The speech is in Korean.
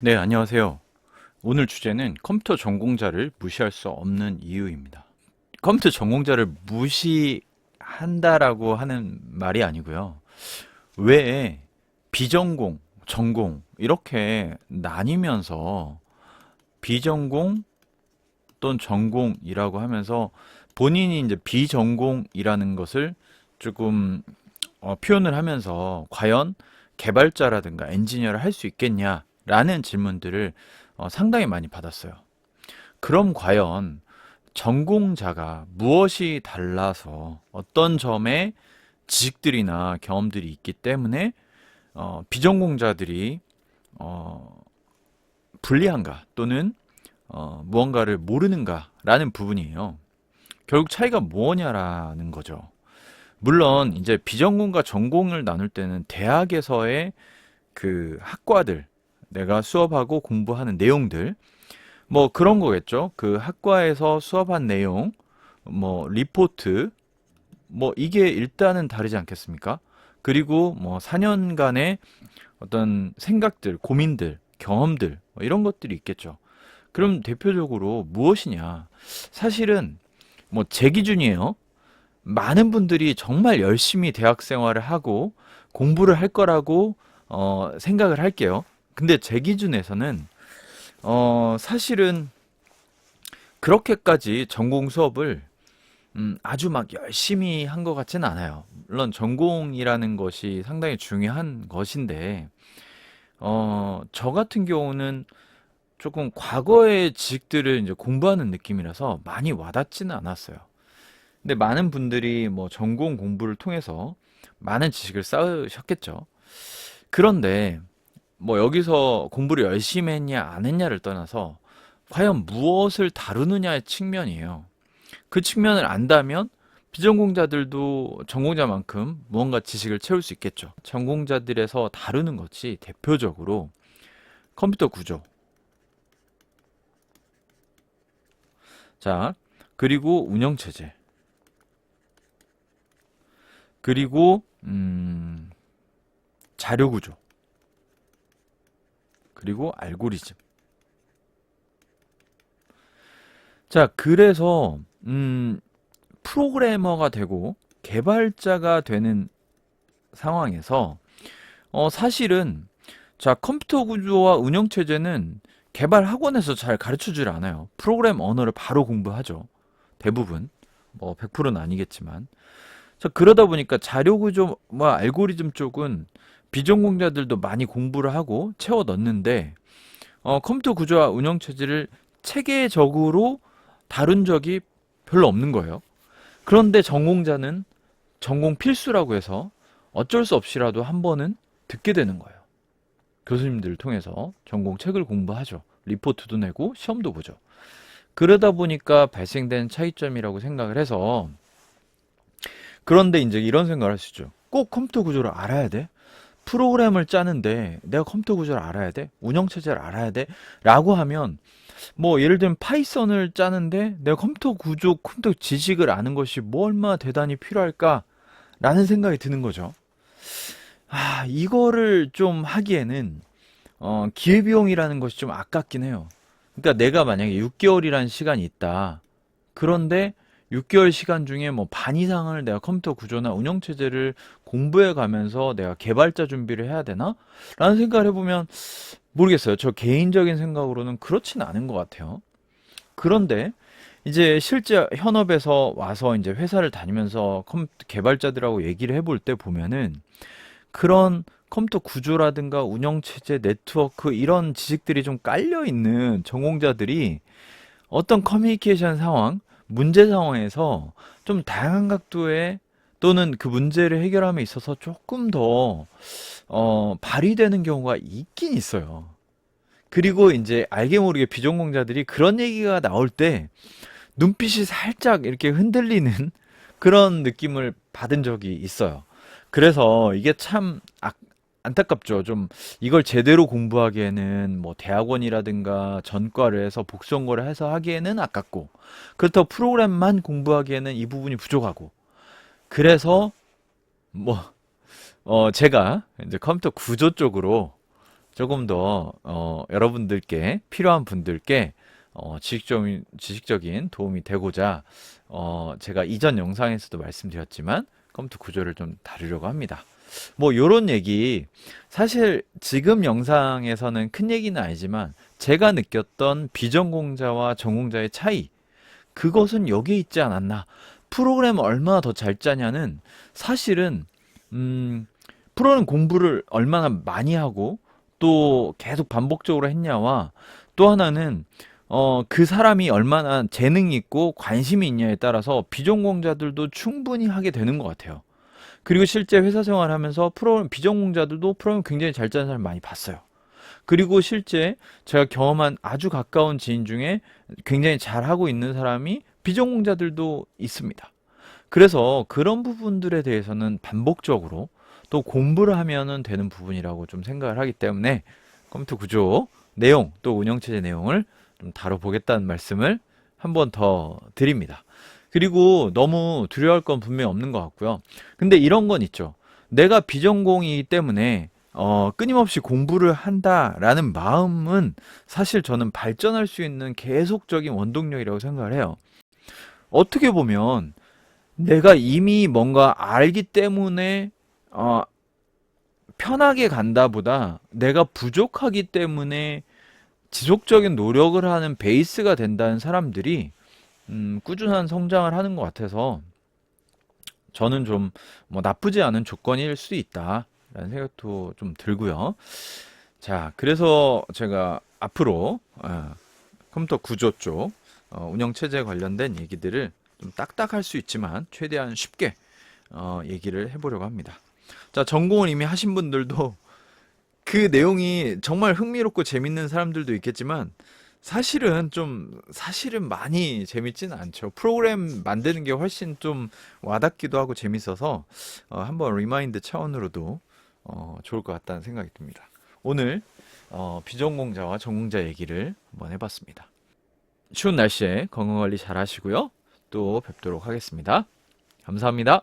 네, 안녕하세요. 오늘 주제는 컴퓨터 전공자를 무시할 수 없는 이유입니다. 컴퓨터 전공자를 무시한다라고 하는 말이 아니고요. 왜 비전공, 전공 이렇게 나뉘면서 비전공 또는 전공이라고 하면서 본인이 이제 비전공이라는 것을 조금 표현을 하면서 과연 개발자라든가 엔지니어를 할 수 있겠냐라는 질문들을 상당히 많이 받았어요. 그럼 과연 전공자가 무엇이 달라서 어떤 점에 지식들이나 경험들이 있기 때문에 비전공자들이 어, 불리한가 또는 무언가를 모르는가라는 부분이에요. 결국 차이가 뭐냐라는 거죠. 물론 이제 비전공과 전공을 나눌 때는 대학에서의 그 학과들, 내가 수업하고 공부하는 내용들, 뭐 그런 거겠죠. 그 학과에서 수업한 내용, 뭐 리포트, 뭐 이게 일단은 다르지 않겠습니까? 그리고 뭐 4년간의 어떤 생각들, 고민들, 경험들, 뭐 이런 것들이 있겠죠. 그럼 대표적으로 무엇이냐? 사실은 뭐 제 기준이에요. 많은 분들이 정말 열심히 대학 생활을 하고 공부를 할 거라고 생각을 할게요. 근데 제 기준에서는 사실은 그렇게까지 전공 수업을 아주 막 열심히 한 것 같지는 않아요. 물론 전공이라는 것이 상당히 중요한 것인데 저 같은 경우는 조금 과거의 지식들을 이제 공부하는 느낌이라서 많이 와닿지는 않았어요. 근데 많은 분들이 뭐 전공 공부를 통해서 많은 지식을 쌓으셨겠죠. 그런데 뭐 여기서 공부를 열심히 했냐 안 했냐를 떠나서 과연 무엇을 다루느냐의 측면이에요. 그 측면을 안다면 비전공자들도 전공자만큼 무언가 지식을 채울 수 있겠죠. 전공자들에서 다루는 것이 대표적으로 컴퓨터 구조. 자, 그리고 운영체제. 그리고 자료 구조. 그리고 알고리즘. 자, 그래서 프로그래머가 되고 개발자가 되는 상황에서 사실은 자, 컴퓨터 구조와 운영 체제는 개발 학원에서 잘 가르쳐 주질 않아요. 프로그램 언어를 바로 공부하죠. 대부분. 뭐 100%는 아니겠지만. 자, 그러다 보니까 자료 구조와 알고리즘 쪽은 비전공자들도 많이 공부를 하고 채워 넣는데 컴퓨터 구조와 운영 체제를 체계적으로 다룬 적이 별로 없는 거예요. 그런데 전공자는 전공 필수라고 해서 어쩔 수 없이라도 한 번은 듣게 되는 거예요. 교수님들을 통해서 전공 책을 공부하죠. 리포트도 내고 시험도 보죠. 그러다 보니까 발생된 차이점이라고 생각을 해서 그런데 이제 이런 생각을 할 수 있죠. 꼭 컴퓨터 구조를 알아야 돼? 프로그램을 짜는데 내가 컴퓨터 구조를 알아야 돼? 운영체제를 알아야 돼? 라고 하면 뭐 예를 들면 파이썬을 짜는데 내가 컴퓨터 구조, 컴퓨터 지식을 아는 것이 뭐 얼마나 대단히 필요할까? 라는 생각이 드는 거죠. 이거를 좀 하기에는 기회비용이라는 것이 좀 아깝긴 해요. 그러니까 내가 만약에 6개월이라는 시간이 있다. 그런데 6개월 시간 중에 뭐 반 이상을 내가 컴퓨터 구조나 운영체제를 공부해 가면서 내가 개발자 준비를 해야 되나? 라는 생각을 해보면 모르겠어요. 저 개인적인 생각으로는 그렇진 않은 것 같아요. 그런데 이제 실제 현업에서 와서 이제 회사를 다니면서 컴퓨터 개발자들하고 얘기를 해볼 때 보면은 그런 컴퓨터 구조라든가 운영체제, 네트워크 이런 지식들이 좀 깔려 있는 전공자들이 어떤 커뮤니케이션 상황, 문제 상황에서 좀 다양한 각도의 또는 그 문제를 해결함에 있어서 조금 더 발휘되는 경우가 있긴 있어요. 그리고 이제 알게 모르게 비전공자들이 그런 얘기가 나올 때 눈빛이 살짝 이렇게 흔들리는 그런 느낌을 받은 적이 있어요. 그래서 이게 참 안타깝죠. 좀 이걸 제대로 공부하기에는 뭐 대학원이라든가 전과를 해서 복수연구를 해서 하기에는 아깝고 그렇다고 프로그램만 공부하기에는 이 부분이 부족하고 그래서 뭐 제가 이제 컴퓨터 구조 쪽으로 조금 더 여러분들께 필요한 분들께 지식적인 도움이 되고자 제가 이전 영상에서도 말씀드렸지만 컴퓨터 구조를 좀 다루려고 합니다. 뭐 요런 얘기 사실 지금 영상에서는 큰 얘기는 아니지만 제가 느꼈던 비전공자와 전공자의 차이 그것은 여기에 있지 않았나. 프로그램을 얼마나 더 잘 짜냐는 사실은 프로는 공부를 얼마나 많이 하고 또 계속 반복적으로 했냐와 또 하나는 그 사람이 얼마나 재능이 있고 관심이 있냐에 따라서 비전공자들도 충분히 하게 되는 것 같아요. 그리고 실제 회사 생활하면서 프로그램 비전공자들도 프로그램 굉장히 잘 짜는 사람 많이 봤어요. 그리고 실제 제가 경험한 아주 가까운 지인 중에 굉장히 잘하고 있는 사람이 비전공자들도 있습니다. 그래서 그런 부분들에 대해서는 반복적으로 또 공부를 하면은 되는 부분이라고 좀 생각을 하기 때문에 컴퓨터 구조 내용 또 운영체제 내용을 좀 다뤄보겠다는 말씀을 한 번 더 드립니다. 그리고 너무 두려워할 건 분명히 없는 것 같고요. 근데 이런 건 있죠. 내가 비전공이기 때문에 끊임없이 공부를 한다라는 마음은 사실 저는 발전할 수 있는 계속적인 원동력이라고 생각을 해요. 어떻게 보면 내가 이미 뭔가 알기 때문에 어, 편하게 간다보다 내가 부족하기 때문에 지속적인 노력을 하는 베이스가 된다는 사람들이 꾸준한 성장을 하는 것 같아서 저는 좀 뭐 나쁘지 않은 조건일 수도 있다라는 생각도 좀 들고요. 자, 그래서 제가 앞으로 컴퓨터 구조 쪽 운영체제 관련된 얘기들을 좀 딱딱할 수 있지만 최대한 쉽게 얘기를 해보려고 합니다. 자, 전공을 이미 하신 분들도 그 내용이 정말 흥미롭고 재밌는 사람들도 있겠지만 사실은 많이 재밌지는 않죠. 프로그램 만드는 게 훨씬 좀 와닿기도 하고 재밌어서 한번 리마인드 차원으로도 좋을 것 같다는 생각이 듭니다. 오늘 비전공자와 전공자 얘기를 한번 해봤습니다. 추운 날씨에 건강관리 잘 하시고요. 또 뵙도록 하겠습니다. 감사합니다.